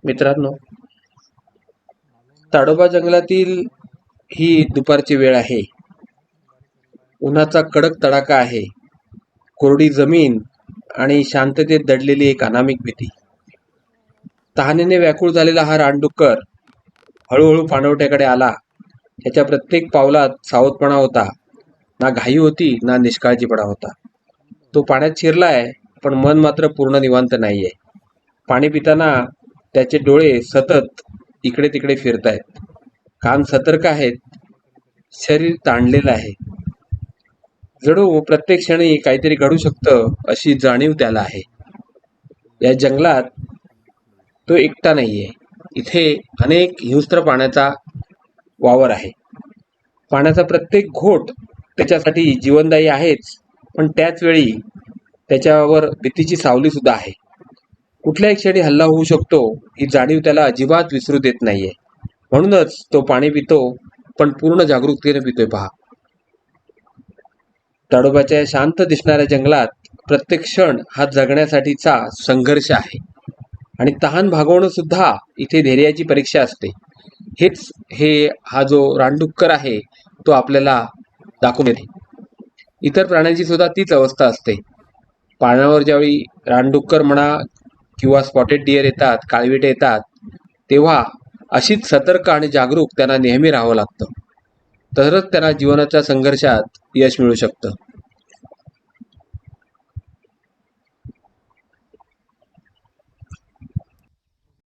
मित्रांनो, ताडोबा जंगलातील ही दुपारची वेळ आहे. उन्हाचा कडक तडाखा आहे. कोरडी जमीन आणि शांततेत दडलेली एक अनामिक भीती. तहानेने व्याकुळ झालेला हा रानडुक्कर हळूहळू पाणवठ्याकडे आला. त्याच्या प्रत्येक पावलात सावधपणा होता. ना घाई होती, ना निष्काळजीपणा होता. तो पाण्यात शिरलाय, पण मन मात्र पूर्ण निवांत नाहीये. पाणी पिताना त्याचे डोळे सतत इकडे तिकडे फिरतायत. कान सतर्क आहेत. शरीर ताणलेलं आहे. जणू प्रत्येक क्षणी काहीतरी घडू शकतं अशी जाणीव त्याला आहे. या जंगलात तो एकटा नाहीये. इथे अनेक हिंस्त्र पाण्याचा वावर आहे. पाण्याचा प्रत्येक घोट त्याच्यासाठी जीवनदायी आहेच, पण त्याच वेळी त्याच्यावर भीतीची सावली सुद्धा आहे. कुठल्याही क्षणी हल्ला होऊ शकतो ही जाणीव त्याला अजिबात विसरू देत नाहीये. म्हणूनच तो पाणी पितो, पण पूर्ण जागरूकतेने पितोय पहा. ताडोबाच्या शांत दिसणाऱ्या जंगलात प्रत्येक क्षण हा जगण्यासाठीचा संघर्ष आहे. आणि तहान भागवणं सुद्धा इथे धैर्याची परीक्षा असते. हेच हा जो रानडुक्कर आहे तो आपल्याला दाखवून देते. इतर प्राण्यांची सुद्धा तीच अवस्था असते. पाण्यावर ज्यावेळी रानडुक्कर म्हणा किंवा स्पॉटेड डिअर येतात, काळविटे येतात, तेव्हा अशीच सतर्क आणि जागरूक त्यांना नेहमी राहावं लागतं. तरच त्यांना जीवनाच्या संघर्षात यश मिळू शकतं.